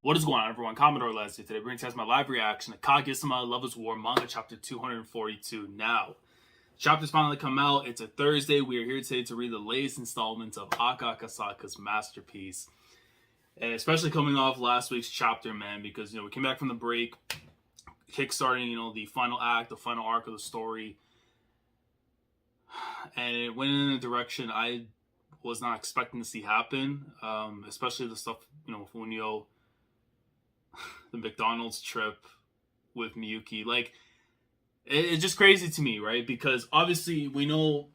What is going on, everyone? Commodore Leslie today brings us my live reaction to Kaguya-sama Love is War manga chapter 242. Now, chapter's finally come out. It's a Thursday. We are here today to read the latest installment of Ai Hayasaka's masterpiece. And especially coming off last week's chapter, man, because, we came back from the break, kickstarting, the final act, the final arc of the story. And it went in a direction I was not expecting to see happen, especially the stuff, with Unyo, the McDonald's trip with Miyuki. Like, it's just crazy to me, right? Because obviously we know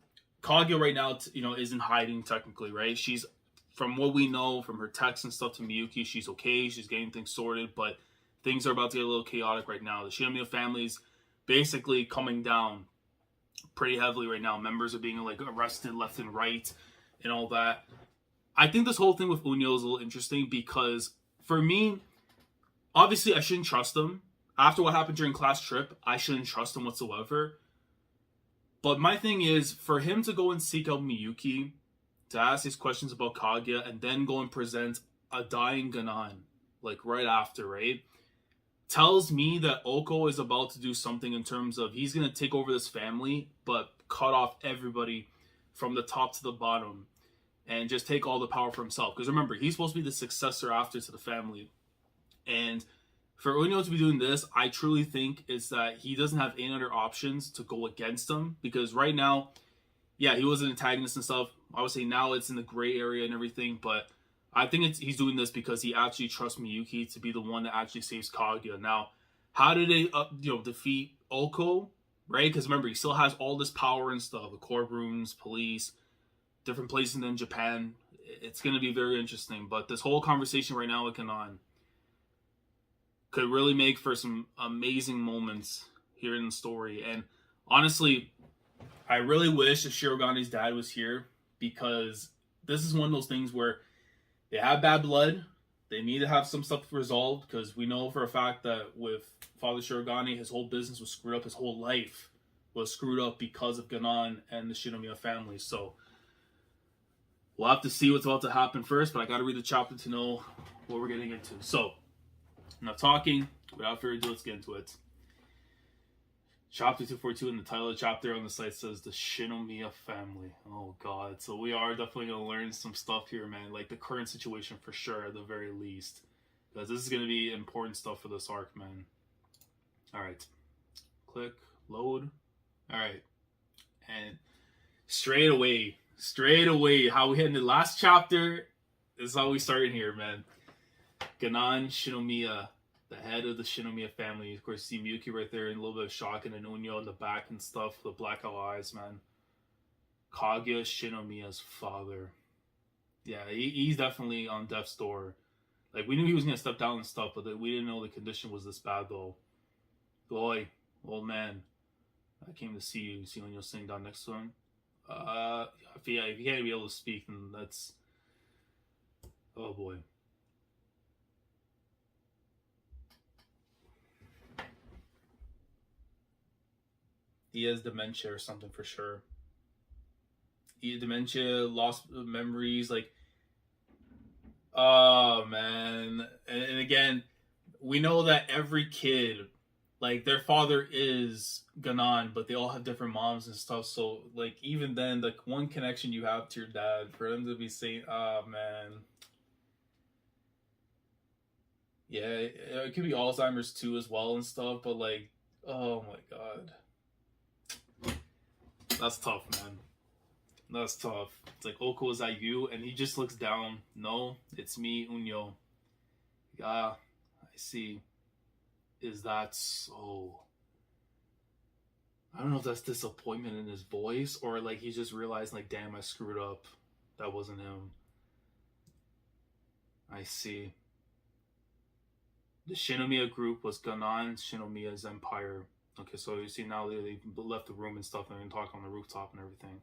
Kaguya right now, is in hiding technically, right? She's, from what we know from her texts and stuff to Miyuki, she's okay. She's getting things sorted, but things are about to get a little chaotic right now. The Shinomiya family's basically coming down pretty heavily right now. Members are being arrested left and right and all that. I think this whole thing with Unyo is a little interesting because for me, obviously I shouldn't trust him. After what happened during class trip, I shouldn't trust him whatsoever. But my thing is, for him to go and seek out Miyuki, to ask these questions about Kaguya, and then go and present a dying Ganon, right after, right? Tells me that Oko is about to do something in terms of he's going to take over this family, but cut off everybody from the top to the bottom and just take all the power for himself. Because remember, he's supposed to be the successor after to the family. And for Unyo to be doing this, I truly think is that he doesn't have any other options to go against him. Because right now, yeah, he was an antagonist and stuff. I would say now it's in the gray area and everything, but I think he's doing this because he actually trusts Miyuki to be the one that actually saves Kaguya. Now, how do they, defeat Oko, right? Because remember, he still has all this power and stuff, the courtrooms, police, different places in Japan. It's going to be very interesting. But this whole conversation right now with Ganon could really make for some amazing moments here in the story. And honestly, I really wish that Shirogane's dad was here because this is one of those things where they have bad blood. They need to have some stuff resolved because we know for a fact that with Father Shirogane, his whole business was screwed up. His whole life was screwed up because of Ganon and the Shinomiya family. So we'll have to see what's about to happen first, but I got to read the chapter to know what we're getting into. So, enough talking. Without further ado, let's get into it. Chapter 242 in the title of the chapter on the site says the Shinomiya family. Oh god. So we are definitely going to learn some stuff here, man. Like the current situation for sure, at the very least. Because this is going to be important stuff for this arc, man. Alright. Click. Load. Alright. And straight away, how we hit in the last chapter is how we started here, man. Ganon Shinomiya, the head of the Shinomiya family. Of course, you see Miyuki right there in a little bit of shock, and then Unyo in the back and stuff, the black eyes, man. Kaguya, Shinomiya's father. Yeah, he's definitely on death's door. We knew he was going to step down and stuff, but we didn't know the condition was this bad, though. Boy, old man, I came to see you. See Unyo sitting down next to him? If you can't be able to speak, then that's... Oh, boy. He has dementia or something for sure. He had dementia, lost memories, oh man. And again, we know that every kid, their father is Ganon, but they all have different moms and stuff. So even then, the one connection you have to your dad, for him to be saying, oh man. Yeah, it could be Alzheimer's too as well and stuff, but oh my god. That's tough, man. That's tough. It's Oko, is that you? And he just looks down. No, it's me, Unyo. Yeah, I see. Is that so? I don't know if that's disappointment in his voice or he just realized damn, I screwed up. That wasn't him. I see. The Shinomiya group was Ganon Shinomiya's empire. Okay, so you see now they left the room and stuff and they're talking on the rooftop and everything.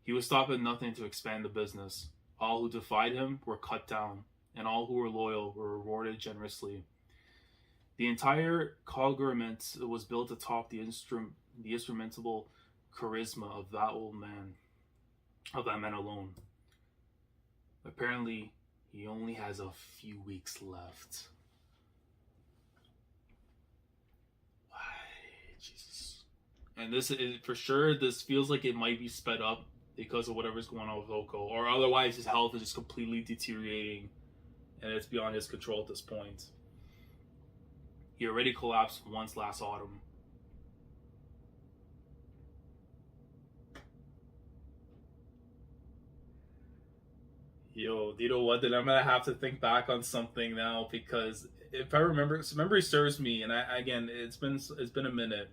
He would stop at nothing to expand the business. All who defied him were cut down, and all who were loyal were rewarded generously. The entire government was built atop the instrumentable charisma of that old man, of that man alone. Apparently, He only has a few weeks left. Jesus. And this is for sure. This feels like it might be sped up because of whatever's going on with Oko, or otherwise his health is just completely deteriorating, and it's beyond his control at this point. He already collapsed once last autumn. Yo, do you know what? Then I'm gonna have to think back on something now, because if I remember, memory serves me, and again, it's been a minute.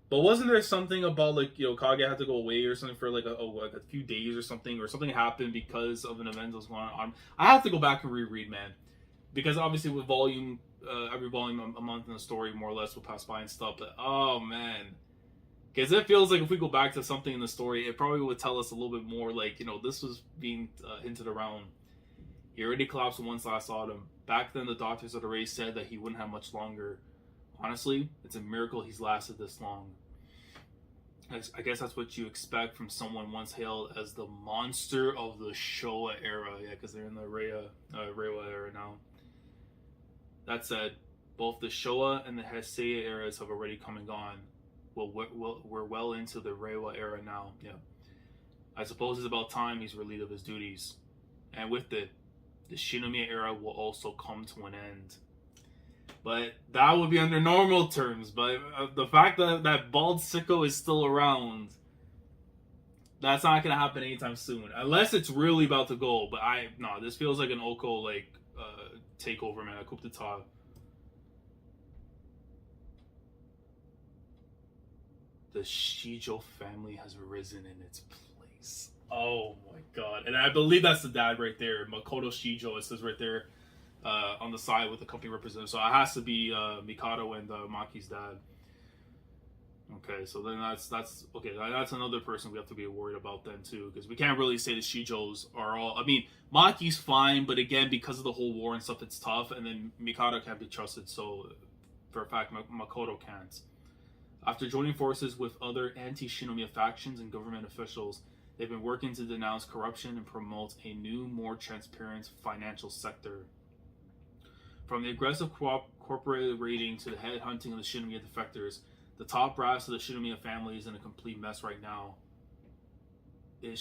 But wasn't there something about, like, Kaguya had to go away or something for like a few days or something happened because of an event that was going on? I have to go back and reread, man, because obviously with every volume a month in the story more or less will pass by and stuff. But oh man. Because it feels like if we go back to something in the story, it probably would tell us a little bit more, like, this was being hinted around. He already collapsed once last autumn. Back then, the doctors of the race said that he wouldn't have much longer. Honestly, it's a miracle he's lasted this long. I guess that's what you expect from someone once hailed as the monster of the Showa era. Yeah, because they're in the Reiwa era now. That said, both the Showa and the Heisei eras have already come and gone. We're well into the Reiwa era now. Yeah, I suppose it's about time he's relieved of his duties, and with it, the Shinomiya era will also come to an end. But that would be under normal terms. But the fact that bald sicko is still around, that's not gonna happen anytime soon, unless it's really about to go. But this feels like an Oko takeover, man, a coup d'etat. The Shijo family has risen in its place. Oh my god. And I believe that's the dad right there. Makoto Shijo, it says right there on the side with the company representative. So it has to be Mikado and Maki's dad. Okay, so then that's okay. That's another person we have to be worried about then too, because we can't really say the Shijos are all. I mean, Maki's fine, but again, because of the whole war and stuff, it's tough. And then Mikado can't be trusted, so for a fact, Makoto can't. After joining forces with other anti-Shinomiya factions and government officials, they've been working to denounce corruption and promote a new, more transparent financial sector. From the aggressive corporate raiding to the headhunting of the Shinomiya defectors, the top brass of the Shinomiya family is in a complete mess right now. Is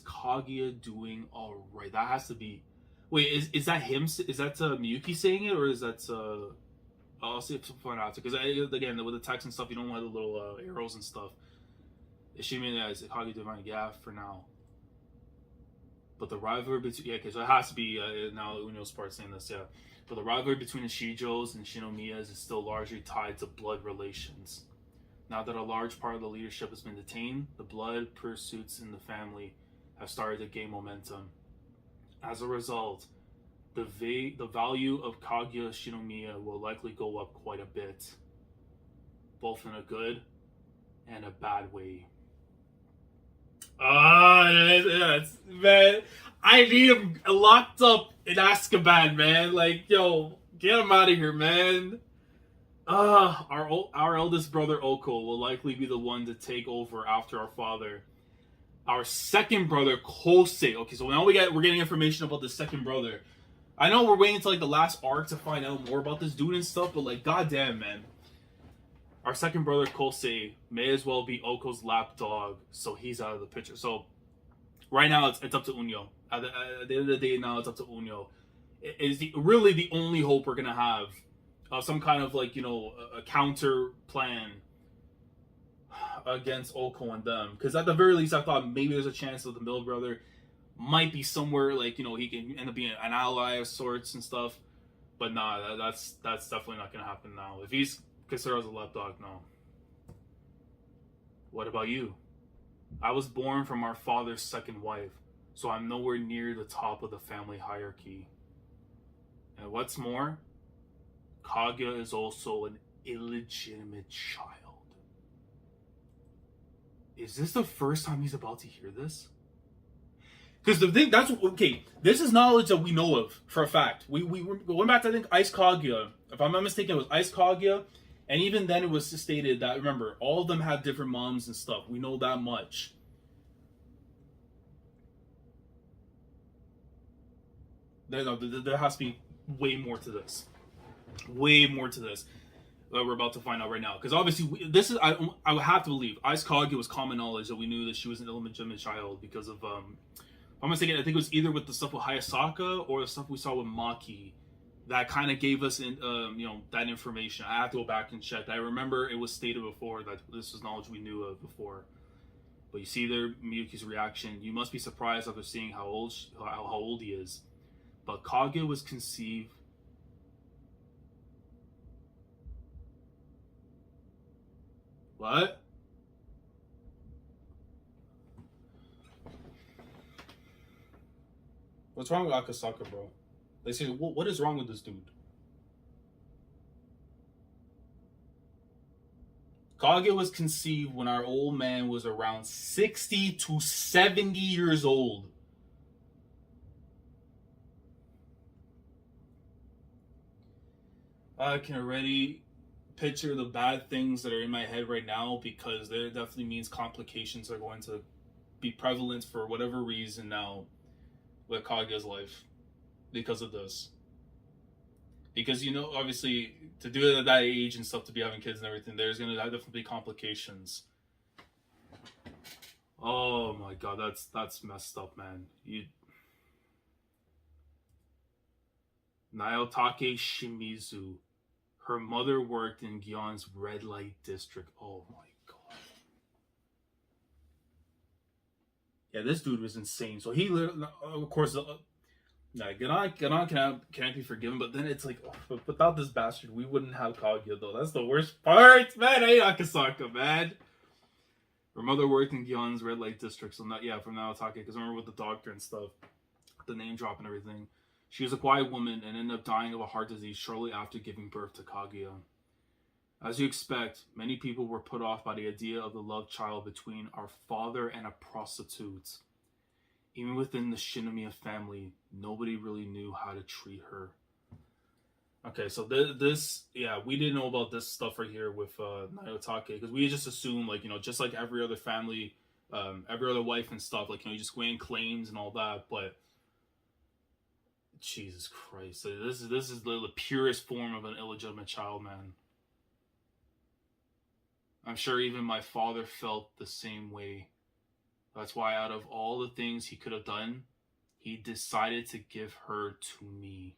Kaguya doing alright? That has to be... Wait, is that him? Is that Miyuki saying it, or is that... I'll see if I find out, because again, with the text and stuff, you don't have the little arrows and stuff. Is Kaguya doing? Yeah, for now. But the rivalry between... Yeah, okay, so it has to be now Unio's part saying this, yeah. But the rivalry between the Shijos and Shinomiyas is still largely tied to blood relations. Now that a large part of the leadership has been detained, the blood pursuits in the family have started to gain momentum. As a result, the value of Kaguya Shinomiya will likely go up quite a bit, both in a good and a bad way. Yes, man. I need him locked up in Azkaban, man. Like, yo, get him out of here, man. Our eldest brother Oko will likely be the one to take over after our father. Our second brother Kosei. Okay, so now we're getting information about the second brother. I know we're waiting until like the last arc to find out more about this dude and stuff, but like, goddamn, man. Our second brother Kosei may as well be Oko's lapdog, so he's out of the picture. So right now it's up to Unio. At the end of the day, now it's up to Unio. It is really the only hope we're gonna have of some kind of like, a counter plan against Oko and them. Because at the very least, I thought maybe there's a chance that the middle brother might be somewhere, like, he can end up being an ally of sorts and stuff. But nah, that's definitely not gonna happen now. If he's considered as a lapdog, no. What about you? I was born from our father's second wife, so I'm nowhere near the top of the family hierarchy. And what's more, Kaguya is also an illegitimate child. Is this the first time he's about to hear this? Because the thing, this is knowledge that we know of for a fact. We went back to, I think, Ice Kaguya. If I'm not mistaken, it was Ice Kaguya. And even then it was stated that, remember, all of them had different moms and stuff. We know that much. There has to be way more to this. Way more to this that we're about to find out right now. Because obviously, this is I would have to believe Ice Kage was common knowledge that we knew that she was an illegitimate child because of I'm mistaken, I think it was either with the stuff with Hayasaka or the stuff we saw with Maki that kind of gave us that information. I have to go back and check. I remember it was stated before that this was knowledge we knew of before. But you see there Miyuki's reaction. You must be surprised after seeing how old he is. But Kage was conceived. What? What's wrong with Akasaka, bro? They say, what is wrong with this dude? Kage was conceived when our old man was around 60 to 70 years old. I can already picture the bad things that are in my head right now because there definitely means complications are going to be prevalent for whatever reason now with Kage's life because of this. Because, obviously, to do it at that age and stuff, to be having kids and everything, there's going to definitely be complications. Oh my god, that's messed up, man. Naotake Shimizu. Her mother worked in Gion's red light district. Oh my god. Yeah, this dude was insane. So he, of course, Ganon can't be forgiven, but then it's like, without this bastard, we wouldn't have Kaguya, though. That's the worst part, man. I hate Akasaka, man. Her mother worked in Gion's red light district, so from Naotake, because remember with the doctor and stuff, the name drop and everything. She was a quiet woman and ended up dying of a heart disease shortly after giving birth to Kaguya. As you expect, many people were put off by the idea of the love child between our father and a prostitute. Even within the Shinomiya family, nobody really knew how to treat her. Okay, so we didn't know about this stuff right here with Naotake, because we just assumed, just like every other family, every other wife and stuff, you just go in claims and all that, but Jesus Christ, this is the purest form of an illegitimate child, man. I'm sure even my father felt the same way. That's why out of all the things he could have done, he decided to give her to me.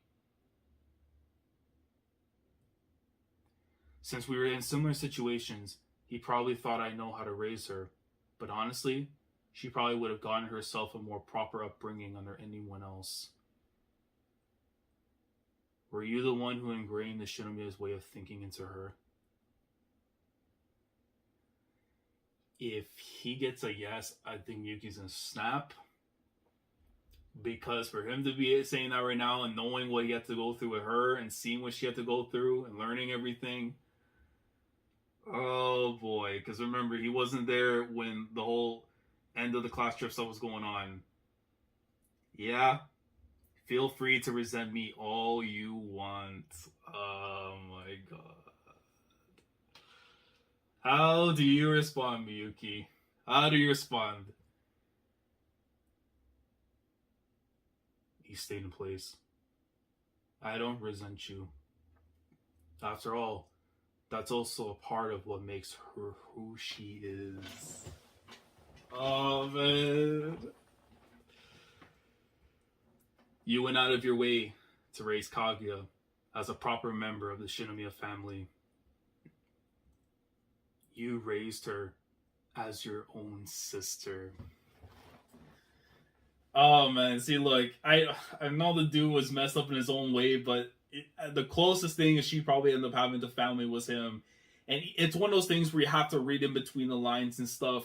Since we were in similar situations, he probably thought I know how to raise her. But honestly, she probably would have gotten herself a more proper upbringing under anyone else. Were you the one who ingrained the Shinomiya's way of thinking into her? If he gets a yes, I think Miyuki's gonna snap. Because for him to be saying that right now and knowing what he had to go through with her and seeing what she had to go through and learning everything. Oh boy. Because remember, he wasn't there when the whole end of the class trip stuff was going on. Yeah. Feel free to resent me all you want. Oh my god. How do you respond, Miyuki? How do you respond? He stayed in place. I don't resent you. After all, that's also a part of what makes her who she is. Oh, man. You went out of your way to raise Kaguya as a proper member of the Shinomiya family. You raised her as your own sister. Oh man, see, look, I know the dude was messed up in his own way, but the closest thing she probably ended up having to family was him. And it's one of those things where you have to read in between the lines and stuff.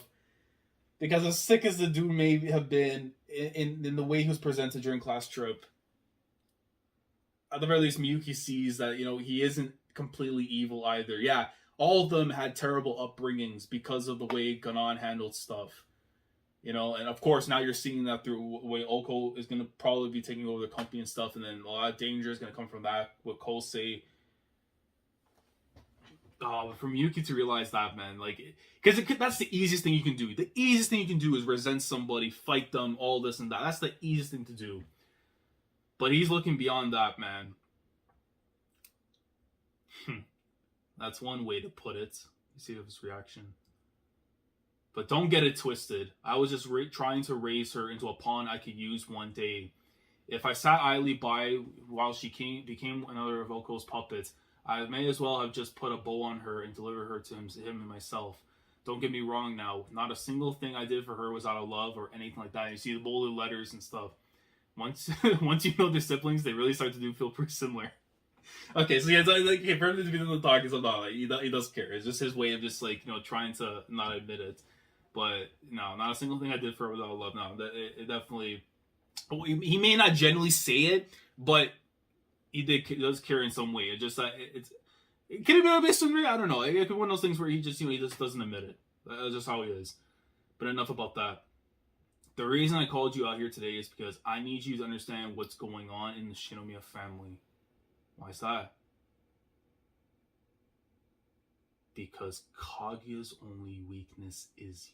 Because as sick as the dude may have been in the way he was presented during class trip, at the very least, Miyuki sees that, he isn't completely evil either. Yeah, all of them had terrible upbringings because of the way Ganon handled stuff. And of course, now you're seeing that through the way Oko is going to probably be taking over the company and stuff, and then a lot of danger is going to come from that with Kosei. Oh, for Miyuki to realize that, man, because that's the easiest thing you can do. The easiest thing you can do is resent somebody, fight them, all this and that. That's the easiest thing to do. But he's looking beyond that, man. That's one way to put it. You see his reaction. But don't get it twisted. I was just trying to raise her into a pawn I could use one day. If I sat idly by while she became another of Oko's puppets, I may as well have just put a bow on her and delivered her to him and myself. Don't get me wrong now. Not a single thing I did for her was out of love or anything like that. You see the bolded letters and stuff. Once you know their siblings, they really start to feel pretty similar. Okay, so yeah, it's like for him to be in the talk is not like he doesn't care. It's just his way of just like trying to not admit it. But no, not a single thing I did for her without love. No, it definitely. He may not generally say it, but he does care in some way. It just it could have been a bit sooner. I don't know. It could be one of those things where he just he just doesn't admit it. That's just how he is. But enough about that. The reason I called you out here today is because I need you to understand what's going on in the Shinomiya family. Why is that? Because Kaguya's only weakness is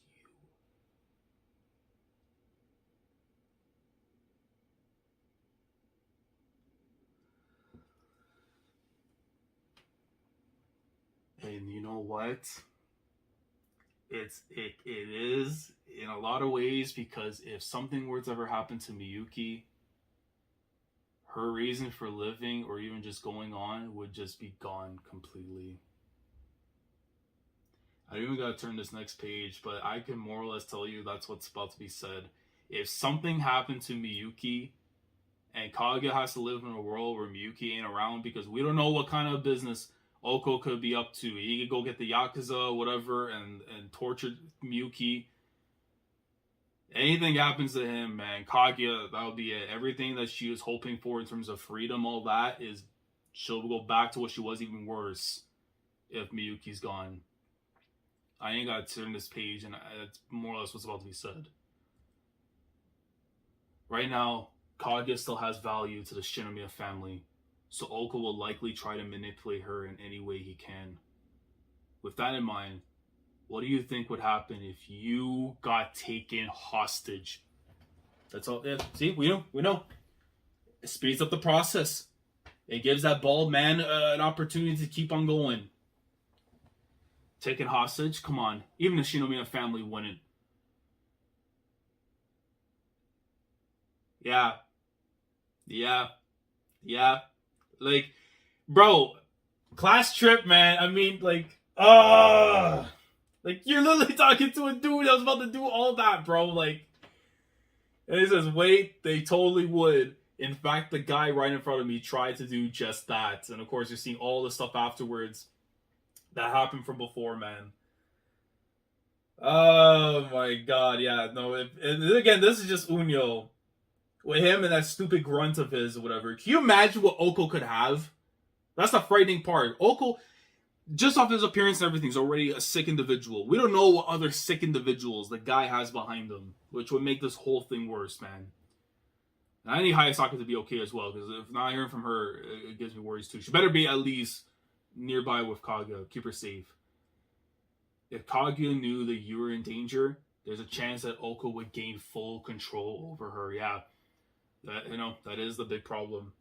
you. And you know what? It is in a lot of ways, because if something were to ever happen to Miyuki, her reason for living or even just going on would just be gone completely. I don't even gotta turn this next page, but I can more or less tell you that's what's about to be said. If something happened to Miyuki and Kaguya has to live in a world where Miyuki ain't around, because we don't know what kind of business Oko could be up to. He could go get the Yakuza, whatever, and torture Miyuki. Anything happens to him, man, Kaguya, that'll be it. Everything that she was hoping for in terms of freedom, all that, is she'll go back to what she was, even worse, if Miyuki's gone. I ain't gotta turn this page, and that's more or less what's about to be said. Right now, Kaguya still has value to the Shinomiya family, so Oko will likely try to manipulate her in any way he can. With that in mind, what do you think would happen if you got taken hostage? That's all. Yeah, see, we know. It speeds up the process. It gives that bald man an opportunity to keep on going. Taken hostage? Come on. Even the Shinomiya family wouldn't. Yeah. Like, bro, class trip, man. I mean, like, like, you're literally talking to a dude that was about to do all that, bro. Like, and he says, wait, they totally would. In fact, the guy right in front of me tried to do just that. And of course, you're seeing all the stuff afterwards that happened from before, man. Oh my god, yeah. No, and again, this is just Unyo. With him and that stupid grunt of his or whatever. Can you imagine what Oko could have? That's the frightening part. Oko, just off his appearance and everything, is already a sick individual. We don't know what other sick individuals the guy has behind him, which would make this whole thing worse, man. And I need Hayasaka to be okay as well, because if not hearing from her, it gives me worries too. She better be at least nearby with Kaguya. Keep her safe. If Kaguya knew that you were in danger, there's a chance that Oko would gain full control over her. Yeah. That is the big problem.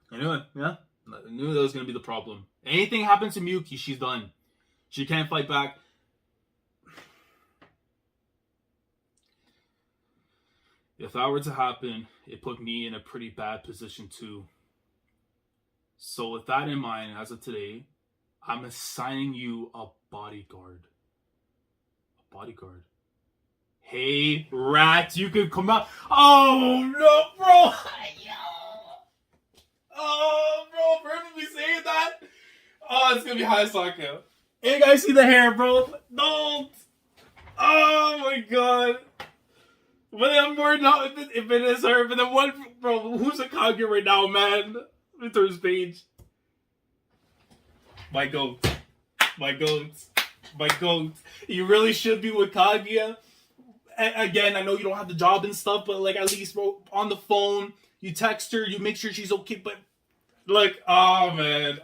I knew it, yeah. I knew that was going to be the problem. Anything happens to Miyuki, she's done. She can't fight back. If that were to happen, it put me in a pretty bad position too. So with that in mind, as of today, I'm assigning you a bodyguard. A bodyguard. Hey, rat, you can come out. Oh, no, bro. Oh, bro, for him to be saying that. Oh, it's going to be Hayasaka. Hey, you guys see the hair, bro? Don't. Oh, my God. But I'm worried now if it is her. But then what, bro, who's a Kaguya right now, man? Let me turn his page. My goat. My goat. My goat. You really should be with Kaguya. Again, I know you don't have the job and stuff, but like at least bro, on the phone, you text her, you make sure she's okay. But like, oh man,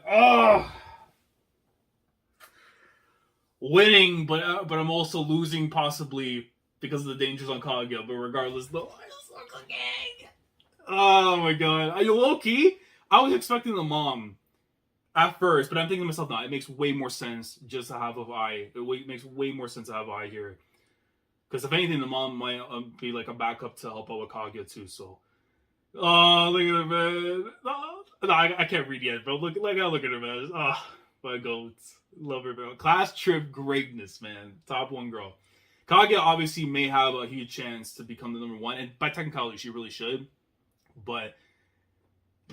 winning, but I'm also losing possibly because of the dangers on Kaguya. But regardless, though, I just look okay. Oh my god. Are you low key? I was expecting the mom at first, but I'm thinking to myself, no, it makes way more sense just to have Ai. It makes way more sense to have Ai here. Because if anything, the mom might be like a backup to help out with Kaguya too. So, oh, look at her, man. No, I can't read yet, bro. Look at her, man. Oh, my goats. Love her, man. Class trip greatness, man. Top one girl. Kaguya obviously may have a huge chance to become the number one, and by technicality, she really should. But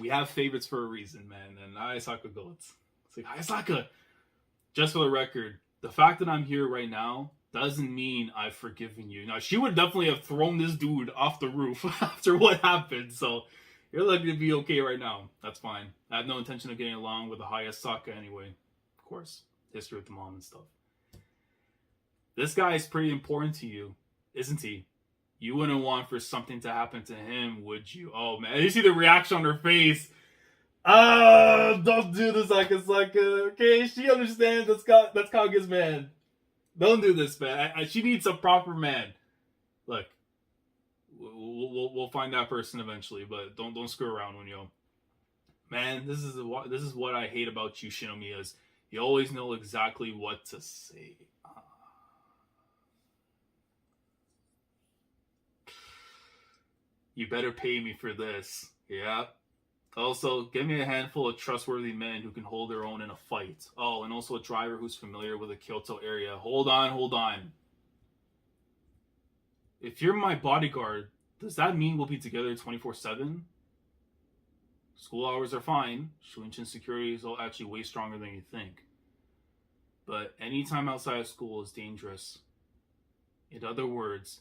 we have favorites for a reason, man. And Ai Hayasaka goats. It's like, Hayasaka, just for the record, the fact that I'm here right now doesn't mean I've forgiven you. Now, she would definitely have thrown this dude off the roof after what happened. So, you're lucky to be okay right now. That's fine. I have no intention of getting along with the Hayasaka anyway. Of course. History with the mom and stuff. This guy is pretty important to you, isn't he? You wouldn't want for something to happen to him, would you? Oh, man. You see the reaction on her face. Don't do this, Hayasaka. Okay, she understands that's Kaguya's man. Don't do this, man. She needs a proper man. Look, we'll find that person eventually, but don't screw around when you. Man, this is what I hate about you, Shinomiya. You always know exactly what to say. You better pay me for this. Yeah. Also, give me a handful of trustworthy men who can hold their own in a fight. Oh, and also a driver who's familiar with the Kyoto area. Hold on. If you're my bodyguard, does that mean we'll be together 24/7? School hours are fine. Shuinchin security is actually way stronger than you think. But any time outside of school is dangerous. In other words,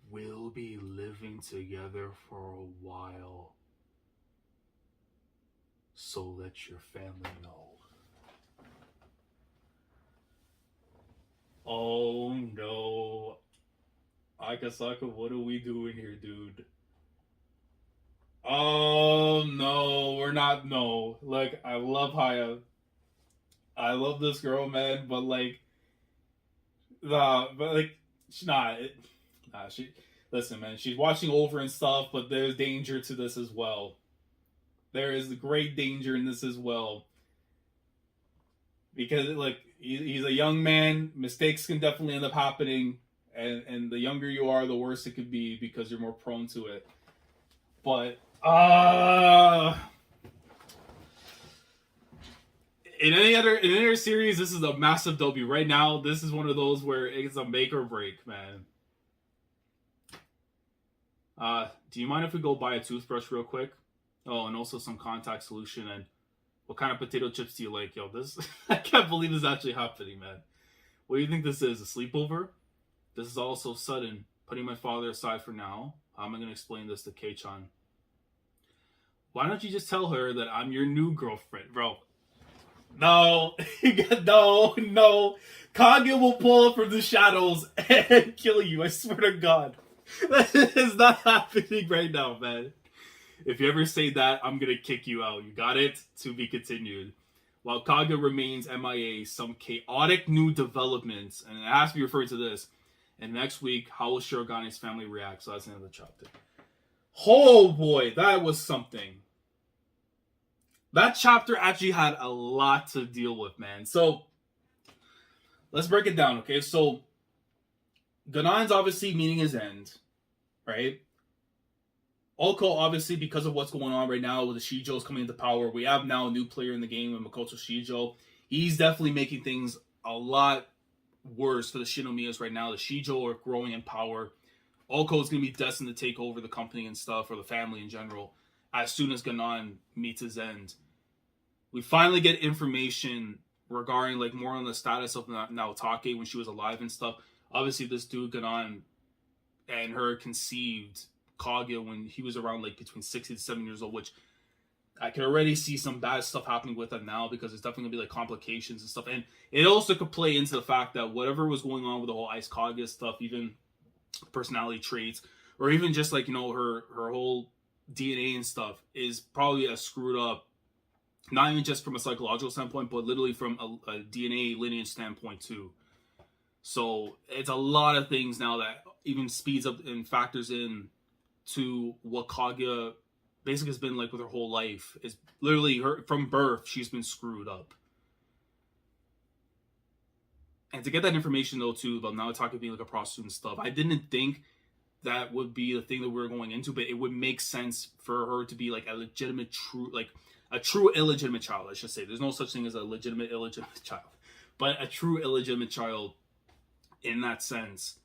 we'll be living together for a while. So let your family know. Oh no. Akasaka, what are we doing here, dude? Oh no, we're not. No. Like, I love Haya. I love this girl, man, but like, she's not. Listen, man, she's watching over and stuff, but there's danger to this as well. There is great danger in this as well. Because, like, he's a young man, mistakes can definitely end up happening, and the younger you are, the worse it could be because you're more prone to it. But, in any other series, this is a massive W. Right now, this is one of those where it's a make or break, man. Do you mind if we go buy a toothbrush real quick? Oh, and also some contact solution. And what kind of potato chips do you like? Yo, this I can't believe this is actually happening, man. What do you think this is? A sleepover? This is all so sudden. Putting my father aside for now, how am I going to explain this to Kei-chan? Why don't you just tell her that I'm your new girlfriend, bro? No, no. Kaguya will pull up from the shadows and kill you. I swear to God. That is not happening right now, man. If you ever say that, I'm gonna kick you out. You got it? To be continued. While Kaguya remains MIA, some chaotic new developments, and it has to be referred to this. And next week, how will Shirogane's family react? So that's the end of the chapter. Oh boy, that was something. That chapter actually had a lot to deal with, man. So, let's break it down, okay? So, Ganon's obviously meeting his end, right? Ulko, obviously, because of what's going on right now with the Shijos coming into power, we have now a new player in the game with Makoto Shijo. He's definitely making things a lot worse for the Shinomiyas right now. The Shijo are growing in power. Ulko is going to be destined to take over the company and stuff, or the family in general, as soon as Ganon meets his end. We finally get information regarding, like, more on the status of Naotake when she was alive and stuff. Obviously, this dude, Ganon, and her conceived Kaguya when he was around, like, between 60 to 70 years old, which I can already see some bad stuff happening with them now, because there's definitely going to be, like, complications and stuff. And it also could play into the fact that whatever was going on with the whole Ice Kaguya stuff, even personality traits, or even just, like, you know, her whole DNA and stuff, is probably as screwed up, not even just from a psychological standpoint, but literally from a DNA lineage standpoint, too. So it's a lot of things now that even speeds up and factors in to what Kaguya basically has been like with her whole life. Is literally her from birth, she's been screwed up. And to get that information though too about Naotaka being like a prostitute and stuff, I didn't think that would be the thing that we were going into, but it would make sense for her to be like a legitimate, a true illegitimate child, I should say. There's no such thing as a legitimate illegitimate child, but a true illegitimate child in that sense.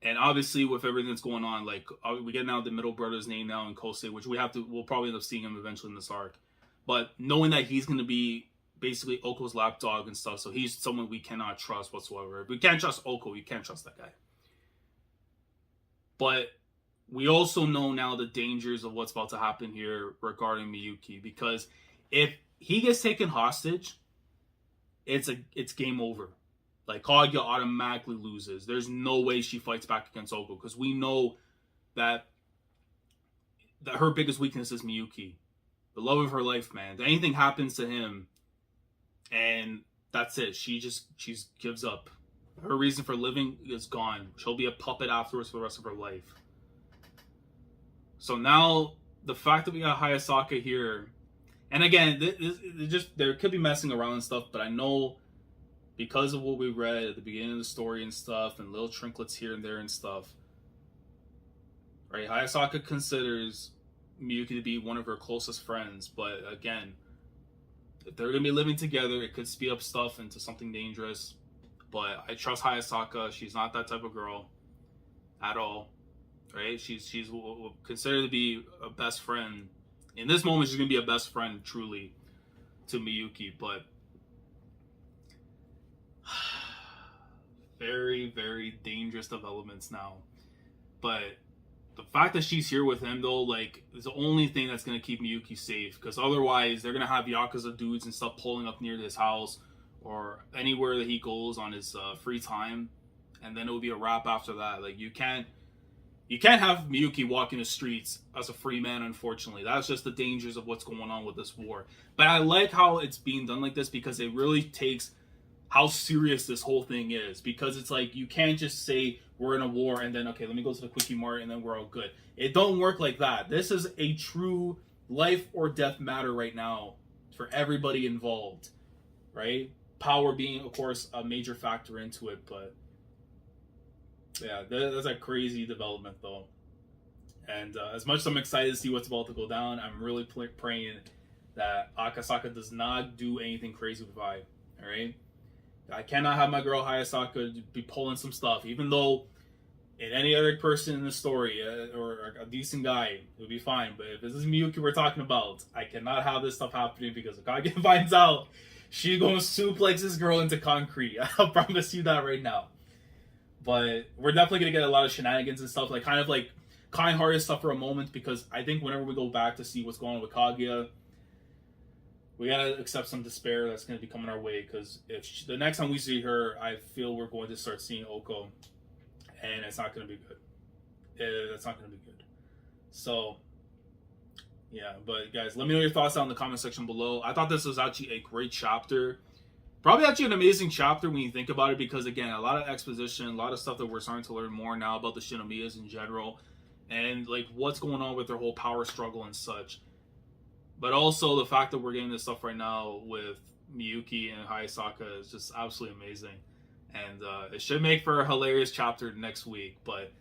And obviously with everything that's going on, like we get now the middle brother's name now in Kosei, which we'll probably end up seeing him eventually in this arc. But knowing that he's going to be basically Oko's lapdog and stuff, so he's someone we cannot trust whatsoever. If we can't trust Oko, you can't trust that guy. But we also know now the dangers of what's about to happen here regarding Miyuki, because if he gets taken hostage, it's game over. Like Kaguya automatically loses. There's no way she fights back against Oko, because we know that her biggest weakness is Miyuki, the love of her life, man. If anything happens to him, and that's it. She gives up. Her reason for living is gone. She'll be a puppet afterwards for the rest of her life. So now, the fact that we got Hayasaka here, and again, there could be messing around and stuff, but I know because of what we read at the beginning of the story and stuff, and little trinklets here and there and stuff, right? Hayasaka considers Miyuki to be one of her closest friends, but again, if they're going to be living together, it could speed up stuff into something dangerous. But I trust Hayasaka. She's not that type of girl at all, right? She's considered to be a best friend. In this moment, she's going to be a best friend, truly, to Miyuki. But very, very dangerous developments now. But the fact that she's here with him, though, like, is the only thing that's going to keep Miyuki safe. Because otherwise, they're going to have Yakuza dudes and stuff pulling up near his house or anywhere that he goes on his free time. And then it will be a wrap after that. Like, you can't have Miyuki walking the streets as a free man, unfortunately. That's just the dangers of what's going on with this war. But I like how it's being done like this, because it really takes how serious this whole thing is. Because it's like, you can't just say we're in a war and then, okay, let me go to the Quickie Mart and then we're all good. It don't work like that. This is a true life or death matter right now for everybody involved, right? Power being, of course, a major factor into it, but yeah, that's a crazy development, though. And as much as I'm excited to see what's about to go down, I'm really praying that Akasaka does not do anything crazy with Vi, all right? I cannot have my girl Hayasaka be pulling some stuff, even though in any other person in the story, or a decent guy, it would be fine. But if this is Miyuki we're talking about, I cannot have this stuff happening, because if Kaguya finds out, she's going to suplex this girl into concrete. I'll promise you that right now. But we're definitely going to get a lot of shenanigans and stuff, like kind of like kind-hearted stuff for a moment, because I think whenever we go back to see what's going on with Kaguya, we got to accept some despair that's going to be coming our way, because if the next time we see her, I feel we're going to start seeing Oko, and it's not going to be good. That's not going to be good. So, yeah, but guys, let me know your thoughts down in the comment section below. I thought this was actually a great chapter. Probably actually an amazing chapter when you think about it, because again, a lot of exposition, a lot of stuff that we're starting to learn more now about the Shinomiyas in general, and like what's going on with their whole power struggle and such. But also the fact that we're getting this stuff right now with Miyuki and Hayasaka is just absolutely amazing. And it should make for a hilarious chapter next week. But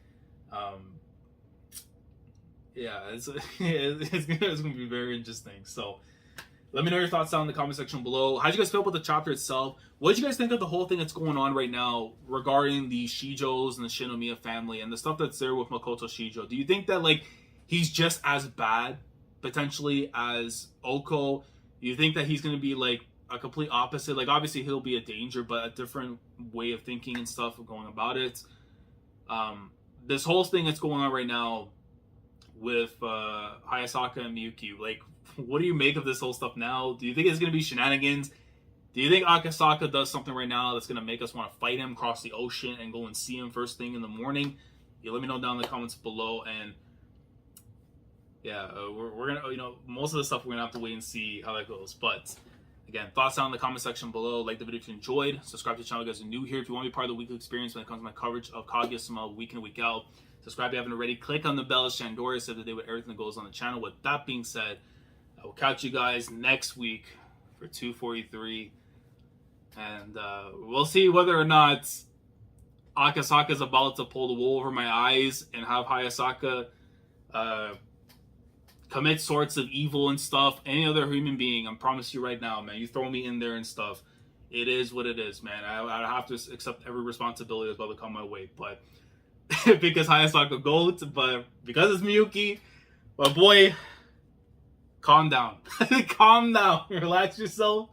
yeah, it's going to be very interesting. So let me know your thoughts down in the comment section below. How'd you guys feel about the chapter itself? What did you guys think of the whole thing that's going on right now regarding the Shijos and the Shinomiya family and the stuff that's there with Makoto Shijo? Do you think that like he's just as bad potentially as Oko? You think that he's going to be like a complete opposite? Like obviously he'll be a danger, but a different way of thinking and stuff of going about it. This whole thing that's going on right now with Hayasaka and Miyuki, like what do you make of this whole stuff now? Do you think it's going to be shenanigans? Do you think Akasaka does something right now that's going to make us want to fight him across the ocean and go and see him first thing in the morning? Yeah, let me know down in the comments below. And yeah, we're gonna, most of the stuff we're gonna have to wait and see how that goes. But Again, thoughts down in the comment section below. Like the video if you enjoyed. Subscribe to the channel if you guys are new here. If you want to be part of the weekly experience when it comes to my coverage of Kaguya-sama week in and week out, subscribe if you haven't already. Click on the bell. Shandora said the day with everything that goes on the channel. With that being said, I will catch you guys next week for 243. And we'll see whether or not Akasaka is about to pull the wool over my eyes and have Hayasaka commit sorts of evil and stuff. Any other human being, I promise you right now, man, you throw me in there and stuff, it is what it is, man. I have to accept every responsibility that's about to come my way. But because Hayasaka goat, but because it's Miyuki, but boy, calm down. Calm down. Relax yourself.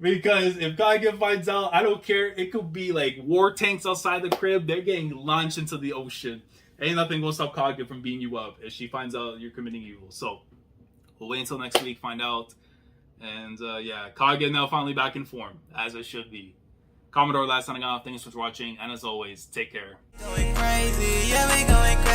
Because if Kaguya finds out, I don't care. It could be like war tanks outside the crib. They're getting launched into the ocean. Ain't nothing gonna stop Kaguya from beating you up if she finds out you're committing evil. So we'll wait until next week, find out. And yeah, Kaguya now finally back in form, as it should be. Commodore last signing off. Thanks for watching, and as always, take care. Going crazy, yeah, we going crazy.